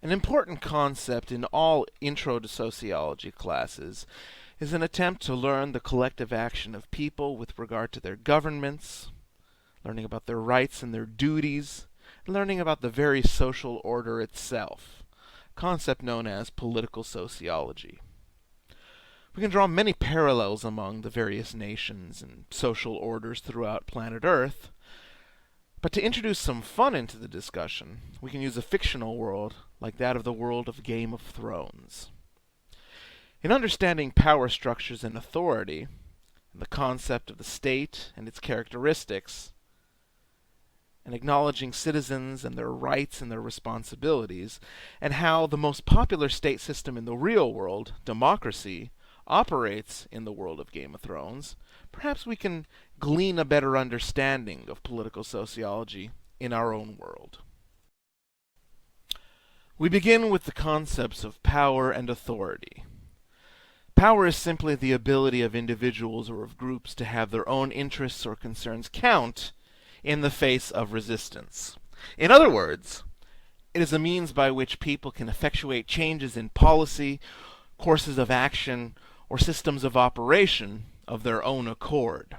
An important concept in all intro to sociology classes is an attempt to learn the collective action of people with regard to their governments, learning about their rights and their duties, and learning about the very social order itself, a concept known as political sociology. We can draw many parallels among the various nations and social orders throughout planet Earth, but to introduce some fun into the discussion, we can use a fictional world like that of the world of Game of Thrones. In understanding power structures and authority, and the concept of the state and its characteristics, and acknowledging citizens and their rights and their responsibilities, and how the most popular state system in the real world, democracy, operates in the world of Game of Thrones, perhaps we can glean a better understanding of political sociology in our own world. We begin with the concepts of power and authority. Power is simply the ability of individuals or of groups to have their own interests or concerns count in the face of resistance. In other words, it is a means by which people can effectuate changes in policy, courses of action, or systems of operation of their own accord.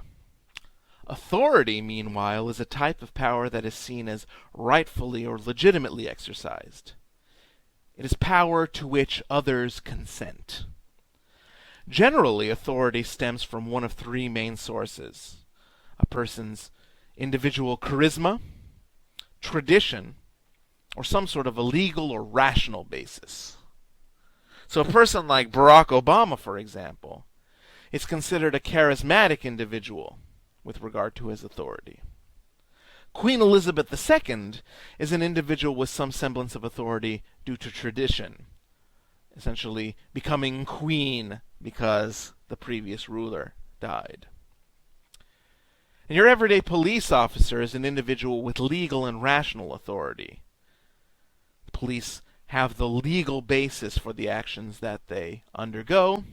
Authority, meanwhile, is a type of power that is seen as rightfully or legitimately exercised. It is power to which others consent. Generally, authority stems from one of three main sources: a person's individual charisma, tradition, or some sort of a legal or rational basis. So a person like Barack Obama, for example, is considered a charismatic individual with regard to his authority. Queen Elizabeth II is an individual with some semblance of authority due to tradition, essentially becoming queen because the previous ruler died. And your everyday police officer is an individual with legal and rational authority. The police have the legal basis for the actions that they undergo,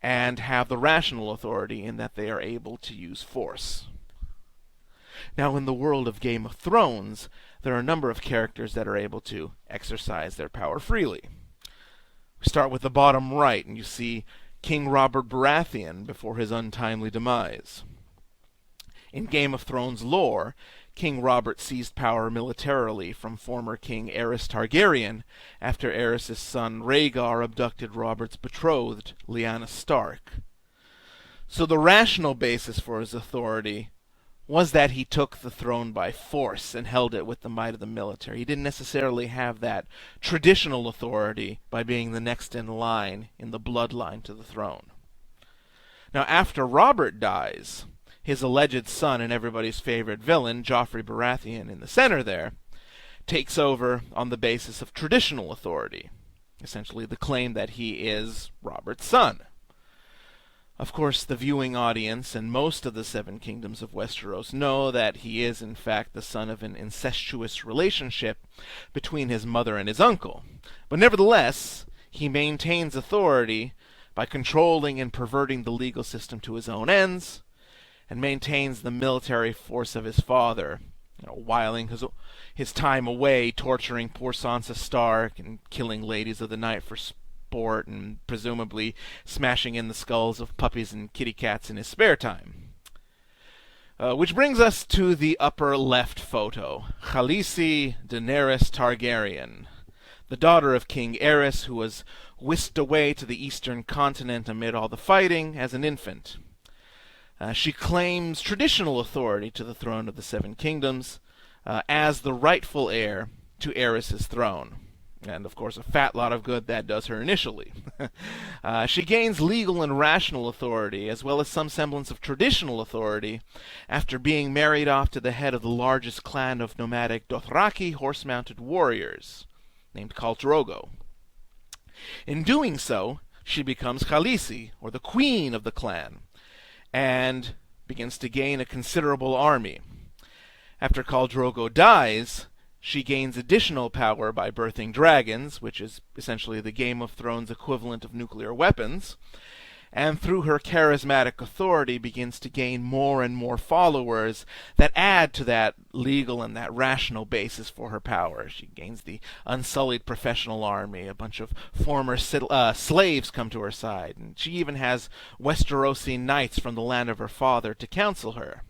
and have the rational authority in that they are able to use force. Now, in the world of Game of Thrones, there are a number of characters that are able to exercise their power freely. We start with the bottom right, and you see King Robert Baratheon before his untimely demise. In Game of Thrones lore, King Robert seized power militarily from former King Aerys Targaryen after Aerys' son Rhaegar abducted Robert's betrothed, Lyanna Stark. So the rational basis for his authority was that he took the throne by force and held it with the might of the military. He didn't necessarily have that traditional authority by being the next in line in the bloodline to the throne. Now, after Robert dies, his alleged son and everybody's favorite villain, Joffrey Baratheon in the center there, takes over on the basis of traditional authority, essentially the claim that he is Robert's son. Of course, the viewing audience and most of the Seven Kingdoms of Westeros know that he is in fact the son of an incestuous relationship between his mother and his uncle. But nevertheless, he maintains authority by controlling and perverting the legal system to his own ends, and maintains the military force of his father, whiling his time away torturing poor Sansa Stark and killing ladies of the night for sport and presumably smashing in the skulls of puppies and kitty cats in his spare time. Which brings us to the upper left photo, Khaleesi Daenerys Targaryen, the daughter of King Aerys, who was whisked away to the eastern continent amid all the fighting as an infant. She claims traditional authority to the throne of the Seven Kingdoms as the rightful heir to Aerys' throne. And, of course, a fat lot of good that does her initially. She gains legal and rational authority, as well as some semblance of traditional authority, after being married off to the head of the largest clan of nomadic Dothraki horse-mounted warriors, named Khal Drogo. In doing so, she becomes Khaleesi, or the queen of the clan, and begins to gain a considerable army. After Khal Drogo dies, she gains additional power by birthing dragons, which is essentially the Game of Thrones equivalent of nuclear weapons, and through her charismatic authority begins to gain more and more followers that add to that legal and that rational basis for her power. She gains the unsullied professional army, a bunch of former slaves come to her side, and she even has Westerosi knights from the land of her father to counsel her.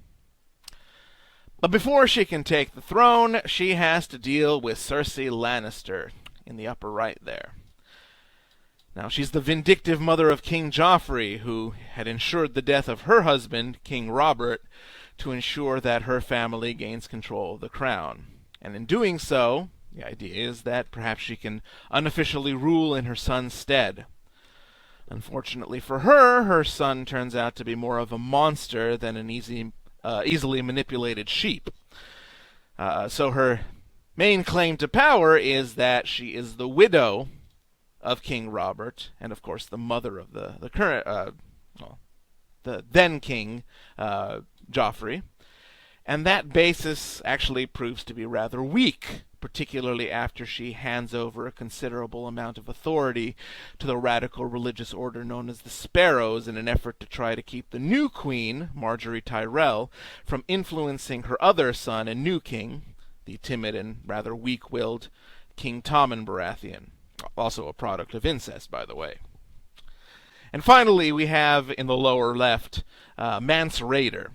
But before she can take the throne, she has to deal with Cersei Lannister in the upper right there. Now, she's the vindictive mother of King Joffrey, who had ensured the death of her husband, King Robert, to ensure that her family gains control of the crown. And in doing so, the idea is that perhaps she can unofficially rule in her son's stead. Unfortunately for her, her son turns out to be more of a monster than an easily manipulated sheep. So her main claim to power is that she is the widow of King Robert, and of course the mother of the current, the then King Joffrey. And that basis actually proves to be rather weak, particularly after she hands over a considerable amount of authority to the radical religious order known as the Sparrows in an effort to try to keep the new queen, Marjorie Tyrell, from influencing her other son and new king, the timid and rather weak-willed King Tommen Baratheon, also a product of incest, by the way. And finally, we have in the lower left Mance Rayder.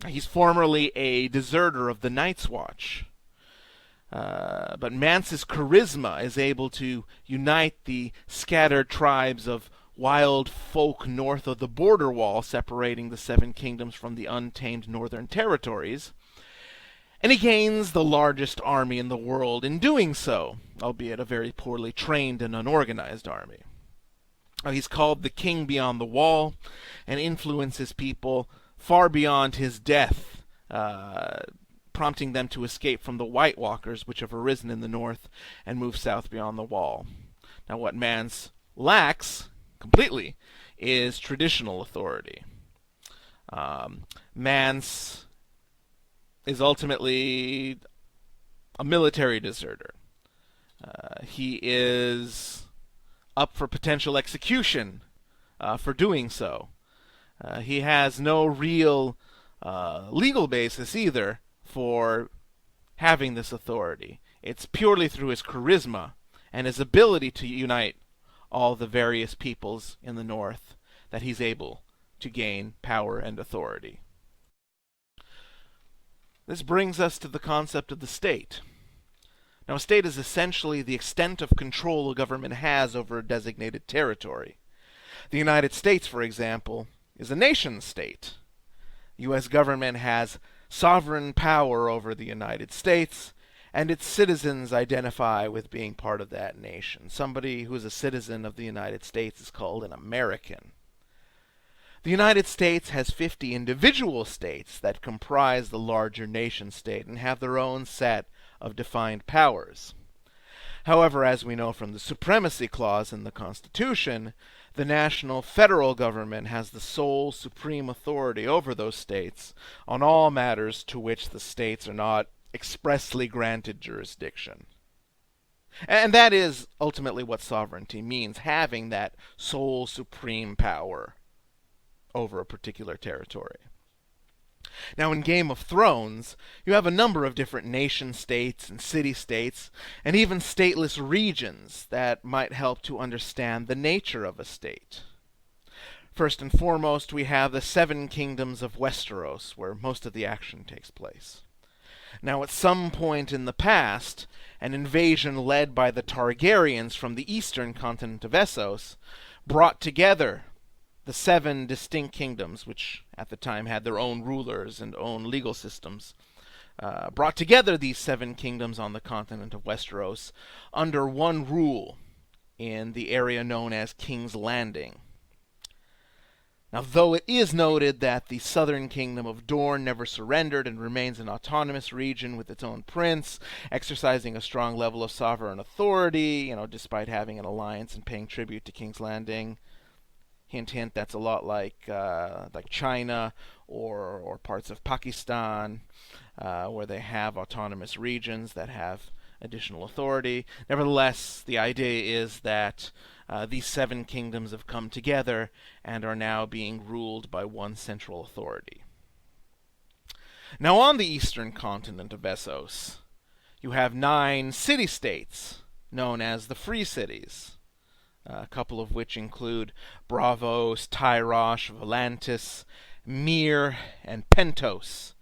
He's formerly a deserter of the Night's Watch. But Mance's charisma is able to unite the scattered tribes of wild folk north of the border wall separating the Seven Kingdoms from the untamed northern territories. And he gains the largest army in the world in doing so, albeit a very poorly trained and unorganized army. He's called the King Beyond the Wall, and influences people far beyond his death, prompting them to escape from the White Walkers, which have arisen in the north, and move south beyond the wall. Now, what Mance lacks completely is traditional authority. Mance is ultimately a military deserter. He is up for potential execution for doing so. He has no real legal basis either for having this authority. It's purely through his charisma and his ability to unite all the various peoples in the north that he's able to gain power and authority. This brings us to the concept of the state. Now, a state is essentially the extent of control a government has over a designated territory. The United States, for example, is a nation-state. The U.S. government has sovereign power over the United States, and its citizens identify with being part of that nation. Somebody who is a citizen of the United States is called an American. The United States has 50 individual states that comprise the larger nation-state and have their own set of defined powers. However, as we know from the Supremacy Clause in the Constitution, the national federal government has the sole supreme authority over those states on all matters to which the states are not expressly granted jurisdiction. And that is ultimately what sovereignty means, having that sole supreme power over a particular territory. Now, in Game of Thrones, you have a number of different nation-states and city-states, and even stateless regions that might help to understand the nature of a state. First and foremost, we have the Seven Kingdoms of Westeros, where most of the action takes place. Now, at some point in the past, an invasion led by the Targaryens from the eastern continent of Essos brought together the seven distinct kingdoms, which at the time had their own rulers and own legal systems, brought together these seven kingdoms on the continent of Westeros under one rule in the area known as King's Landing. Now, though it is noted that the southern kingdom of Dorne never surrendered and remains an autonomous region with its own prince, exercising a strong level of sovereign authority, despite having an alliance and paying tribute to King's Landing. Hint, hint, that's a lot like China or parts of Pakistan, where they have autonomous regions that have additional authority. Nevertheless, the idea is that these 7 kingdoms have come together and are now being ruled by one central authority. Now, on the eastern continent of Essos, you have 9 city-states known as the Free Cities, a couple of which include Bravos, Tyrosh, Volantis, Mir, and Pentos,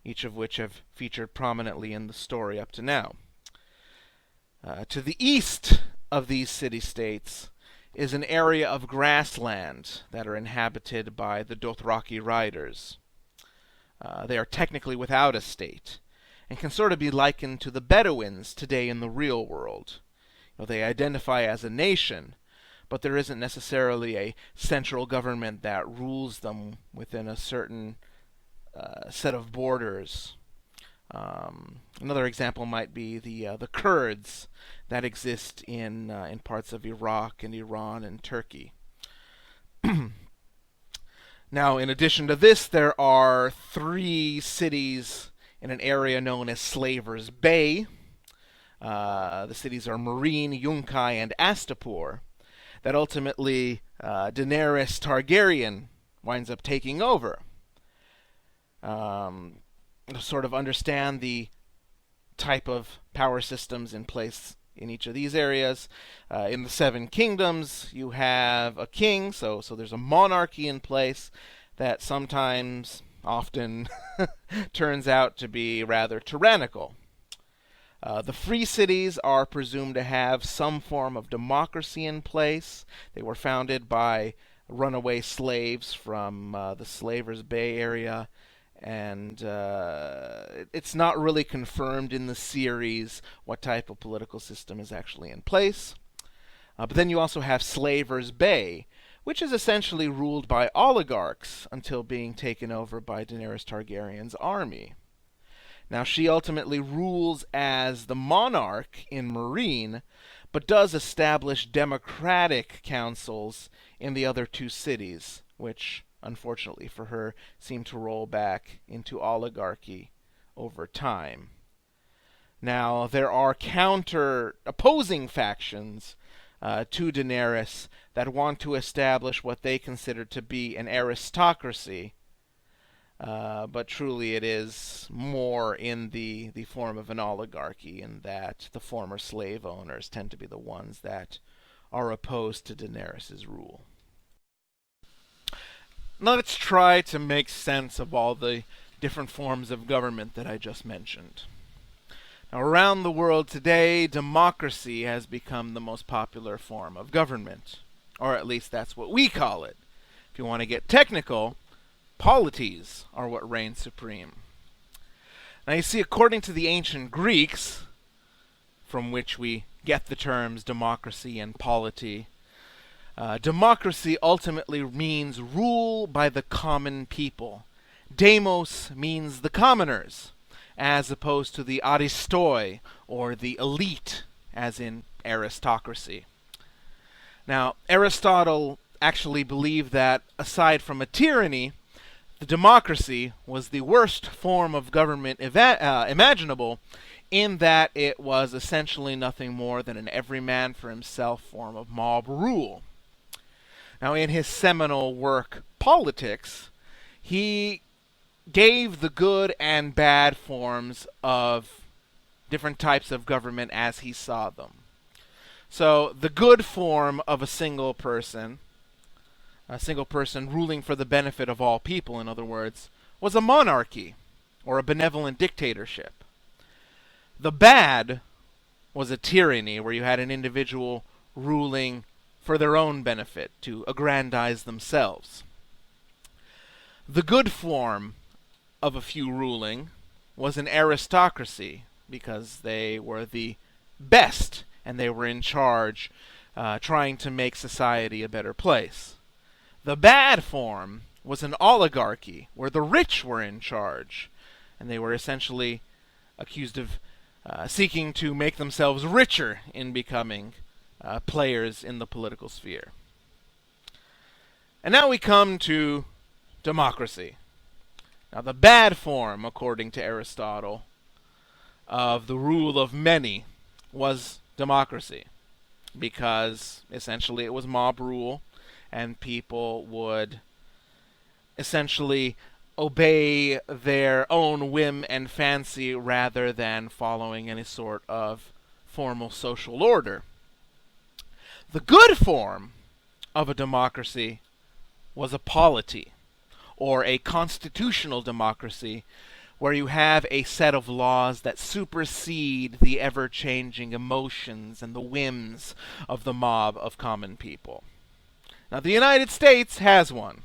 each of which have featured prominently in the story up to now. To the east of these city-states is an area of grassland that are inhabited by the Dothraki riders. They are technically without a state, and can sort of be likened to the Bedouins today in the real world. They identify as a nation, but there isn't necessarily a central government that rules them within a certain set of borders. Another example might be the Kurds that exist in parts of Iraq and Iran and Turkey. Now, in addition to this, there are 3 cities in an area known as Slaver's Bay. The cities are Meereen, Yunkai, and Astapor, that ultimately Daenerys Targaryen winds up taking over. To sort of understand the type of power systems in place in each of these areas, in the 7 kingdoms, you have a king, so there's a monarchy in place that sometimes, often, turns out to be rather tyrannical. The free cities are presumed to have some form of democracy in place. They were founded by runaway slaves from the Slaver's Bay area, and it's not really confirmed in the series what type of political system is actually in place. But then you also have Slaver's Bay, which is essentially ruled by oligarchs until being taken over by Daenerys Targaryen's army. Now, she ultimately rules as the monarch in Meereen, but does establish democratic councils in the other 2 cities, which, unfortunately for her, seem to roll back into oligarchy over time. Now, there are opposing factions to Daenerys that want to establish what they consider to be an aristocracy, but truly it is more in the form of an oligarchy, in that the former slave owners tend to be the ones that are opposed to Daenerys' rule. Now let's try to make sense of all the different forms of government that I just mentioned. Now, around the world today, democracy has become the most popular form of government, or at least that's what we call it. If you want to get technical, polities are what reign supreme. Now you see, according to the ancient Greeks, from which we get the terms democracy and polity, democracy ultimately means rule by the common people. Demos means the commoners, as opposed to the aristoi, or the elite, as in aristocracy. Now, Aristotle actually believed that, aside from a tyranny, the democracy was the worst form of government imaginable, in that it was essentially nothing more than an every-man-for-himself form of mob rule. Now, in his seminal work, Politics, he gave the good and bad forms of different types of government as he saw them. So, the good form of a single person ruling for the benefit of all people, in other words, was a monarchy, or a benevolent dictatorship. The bad was a tyranny, where you had an individual ruling for their own benefit, to aggrandize themselves. The good form of a few ruling was an aristocracy, because they were the best, and they were in charge, trying to make society a better place. The bad form was an oligarchy, where the rich were in charge, and they were essentially accused of seeking to make themselves richer in becoming players in the political sphere. And now we come to democracy. Now, the bad form, according to Aristotle, of the rule of many was democracy, because essentially it was mob rule, and people would essentially obey their own whim and fancy rather than following any sort of formal social order. The good form of a democracy was a polity, or a constitutional democracy, where you have a set of laws that supersede the ever-changing emotions and the whims of the mob of common people. Now, the United States has one.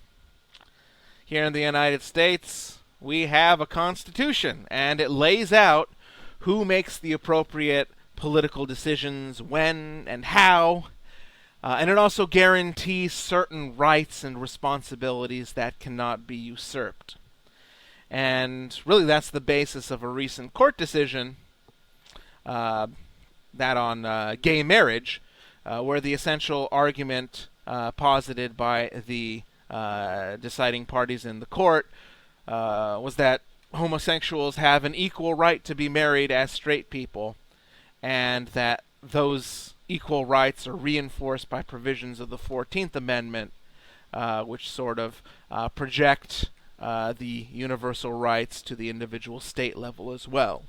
Here in the United States, we have a constitution, and it lays out who makes the appropriate political decisions, when and how, and it also guarantees certain rights and responsibilities that cannot be usurped. And really that's the basis of a recent court decision, that on gay marriage, where the essential argument posited by the deciding parties in the court was that homosexuals have an equal right to be married as straight people, and that those equal rights are reinforced by provisions of the 14th Amendment, which sort of project the universal rights to the individual state level as well.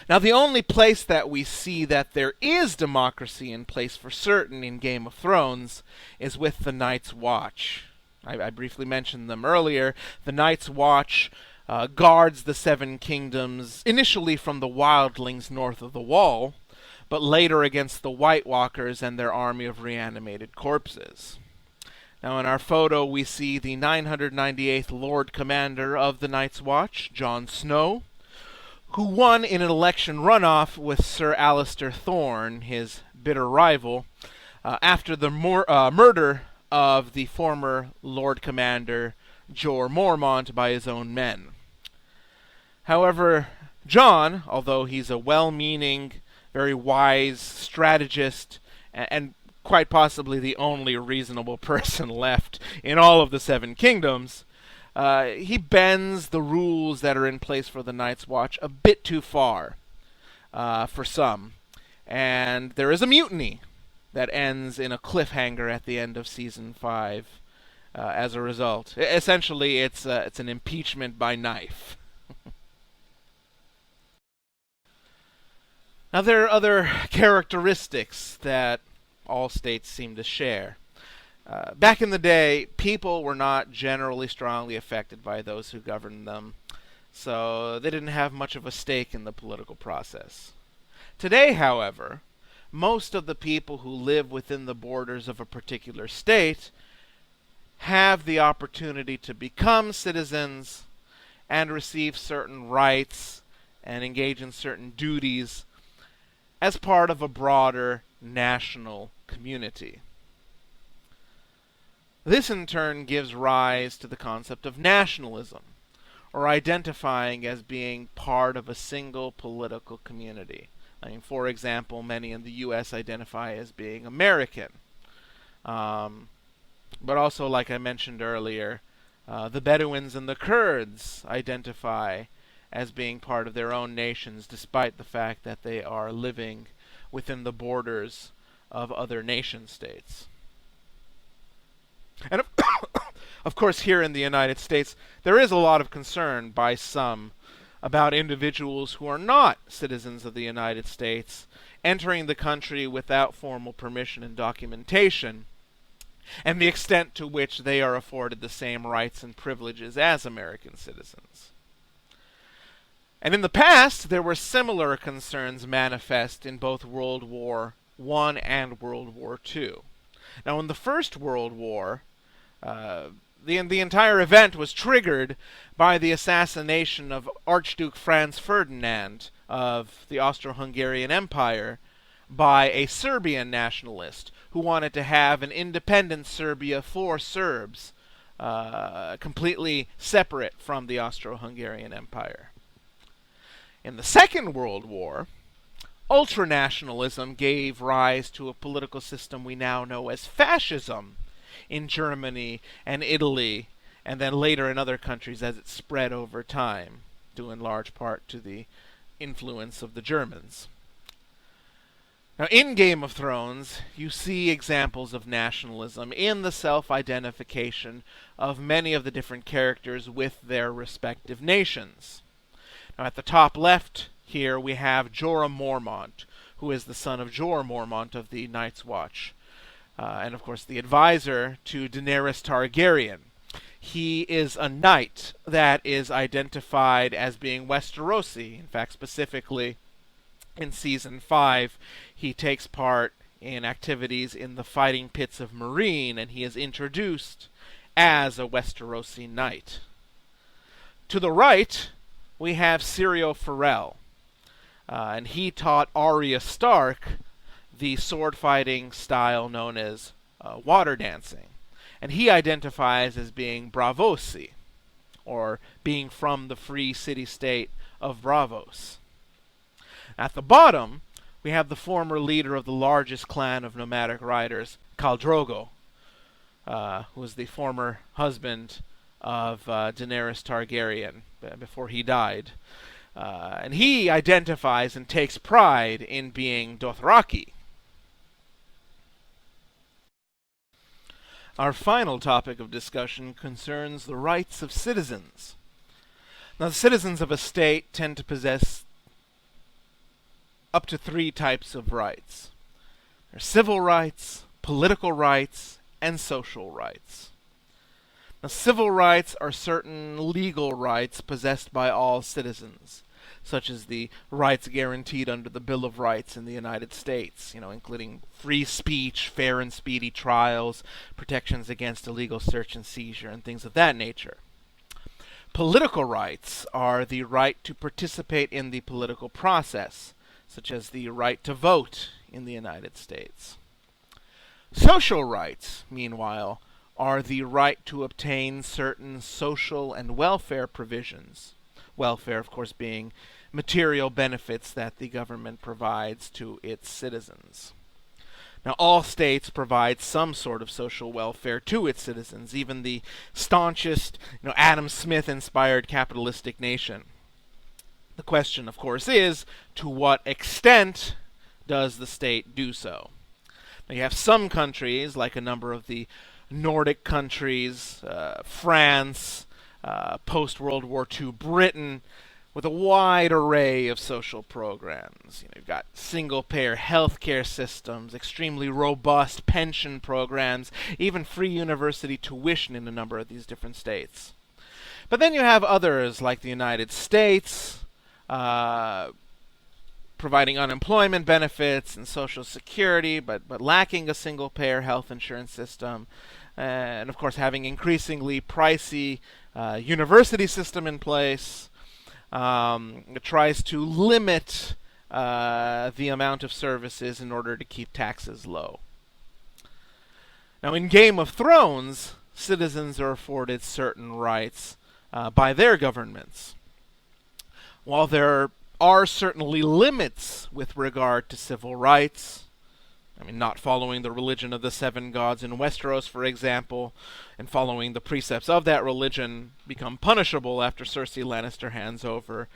Now, the only place that we see that there is democracy in place for certain in Game of Thrones is with the Night's Watch. I briefly mentioned them earlier. The Night's Watch guards the Seven Kingdoms, initially from the wildlings north of the Wall, but later against the White Walkers and their army of reanimated corpses. Now, in our photo, we see the 998th Lord Commander of the Night's Watch, Jon Snow, who won in an election runoff with Sir Alistair Thorne, his bitter rival, after the murder of the former Lord Commander Jorah Mormont by his own men. However, Jon, although he's a well-meaning, very wise strategist, and quite possibly the only reasonable person left in all of the Seven Kingdoms, he bends the rules that are in place for the Night's Watch a bit too far for some. And there is a mutiny that ends in a cliffhanger at the end of Season 5 as a result. Essentially, it's an impeachment by knife. Now, there are other characteristics that all states seem to share. Back in the day, people were not generally strongly affected by those who governed them, so they didn't have much of a stake in the political process. Today, however, most of the people who live within the borders of a particular state have the opportunity to become citizens and receive certain rights and engage in certain duties as part of a broader national community. This in turn gives rise to the concept of nationalism, or identifying as being part of a single political community. I mean, for example, many in the U.S. identify as being American. But also, like I mentioned earlier, the Bedouins and the Kurds identify as being part of their own nations, despite the fact that they are living within the borders of other nation states. And of course, here in the United States, there is a lot of concern by some about individuals who are not citizens of the United States entering the country without formal permission and documentation, and the extent to which they are afforded the same rights and privileges as American citizens. And in the past, there were similar concerns manifest in both World War I and World War II. Now, in the First World War, the entire event was triggered by the assassination of Archduke Franz Ferdinand of the Austro-Hungarian Empire by a Serbian nationalist who wanted to have an independent Serbia for Serbs, completely separate from the Austro-Hungarian Empire. In the Second World War, ultranationalism gave rise to a political system we now know as fascism in Germany and Italy, and then later in other countries as it spread over time, due in large part to the influence of the Germans. Now, in Game of Thrones, you see examples of nationalism in the self-identification of many of the different characters with their respective nations. Now, at the top left here, we have Jorah Mormont, who is the son of Jorah Mormont of the Night's Watch, and of course the advisor to Daenerys Targaryen. He is a knight that is identified as being Westerosi. In fact, specifically, in Season 5, he takes part in activities in the fighting pits of Meereen, and he is introduced as a Westerosi knight. To the right, we have Syrio Forel, and he taught Arya Stark the sword-fighting style known as water dancing. And he identifies as being Bravosi, or being from the free city-state of Braavos. At the bottom, we have the former leader of the largest clan of nomadic riders, Khal Drogo, who was the former husband of Daenerys Targaryen before he died. And he identifies and takes pride in being Dothraki. Our final topic of discussion concerns the rights of citizens. Now, the citizens of a state tend to possess up to 3 types of rights. There are civil rights, political rights, and social rights. Now, civil rights are certain legal rights possessed by all citizens, such as the rights guaranteed under the Bill of Rights in the United States, including free speech, fair and speedy trials, protections against illegal search and seizure, and things of that nature. Political rights are the right to participate in the political process, such as the right to vote in the United States. Social rights, meanwhile, are the right to obtain certain social and welfare provisions. Welfare, of course, being material benefits that the government provides to its citizens. Now, all states provide some sort of social welfare to its citizens, even the staunchest, Adam Smith-inspired capitalistic nation. The question, of course, is, to what extent does the state do so? Now, you have some countries, like a number of the Nordic countries, France, post-World War II Britain, with a wide array of social programs. You've got single-payer healthcare systems, extremely robust pension programs, even free university tuition in a number of these different states. But then you have others, like the United States, providing unemployment benefits and Social Security, but lacking a single-payer health insurance system, and of course having increasingly pricey university system in place. It tries to limit the amount of services in order to keep taxes low. Now, in Game of Thrones, citizens are afforded certain rights by their governments. While there are certainly limits with regard to civil rights, not following the religion of the 7 gods in Westeros, for example, and following the precepts of that religion become punishable after Cersei Lannister hands over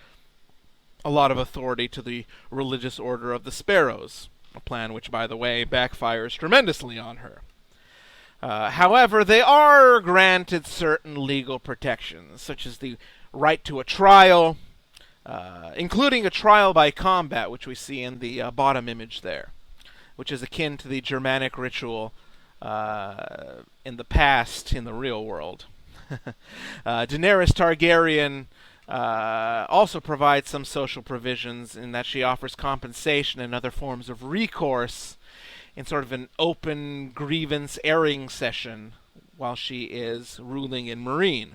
a lot of authority to the religious order of the Sparrows, a plan which, by the way, backfires tremendously on her. However, they are granted certain legal protections, such as the right to a trial, including a trial by combat, which we see in the bottom image there, which is akin to the Germanic ritual in the past in the real world. Daenerys Targaryen also provides some social provisions in that she offers compensation and other forms of recourse in sort of an open grievance airing session while she is ruling in Meereen.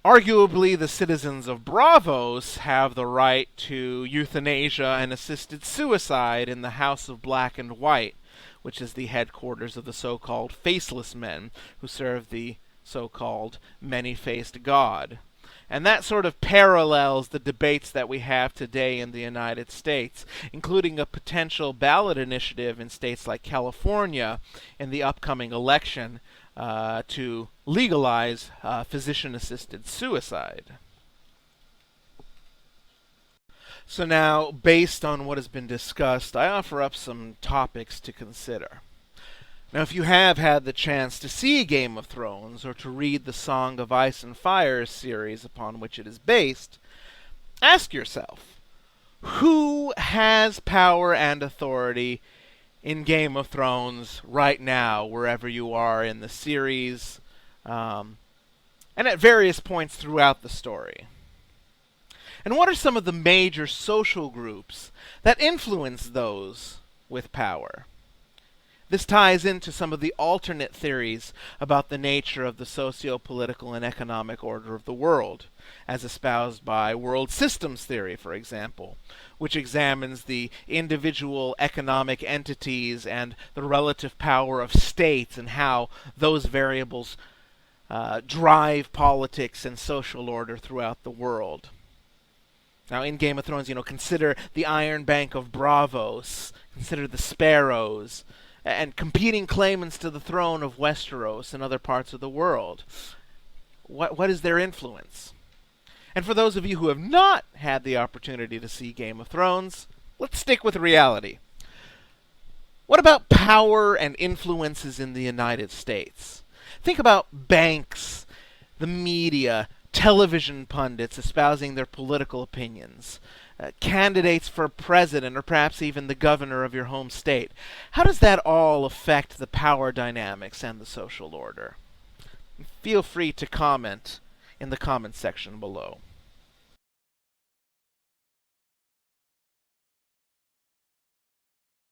Arguably, the citizens of Braavos have the right to euthanasia and assisted suicide in the House of Black and White, which is the headquarters of the so-called Faceless Men, who serve the so-called many-faced God. And that sort of parallels the debates that we have today in the United States, including a potential ballot initiative in states like California in the upcoming election to legalize physician-assisted suicide. So now, based on what has been discussed, I offer up some topics to consider. Now, if you have had the chance to see Game of Thrones or to read the Song of Ice and Fire series upon which it is based, ask yourself, who has power and authority in Game of Thrones right now, wherever you are in the series, and at various points throughout the story? And what are some of the major social groups that influence those with power? This ties into some of the alternate theories about the nature of the socio-political and economic order of the world, as espoused by world systems theory, for example, which examines the individual economic entities and the relative power of states and how those variables drive politics and social order throughout the world. Now, in Game of Thrones, consider the Iron Bank of Braavos, consider the Sparrows, and competing claimants to the throne of Westeros and other parts of the world. What is their influence? And for those of you who have not had the opportunity to see Game of Thrones, let's stick with reality. What about power and influences in the United States? Think about banks, the media, television pundits espousing their political opinions, candidates for president or perhaps even the governor of your home state. How does that all affect the power dynamics and the social order? Feel free to comment in the comment section below.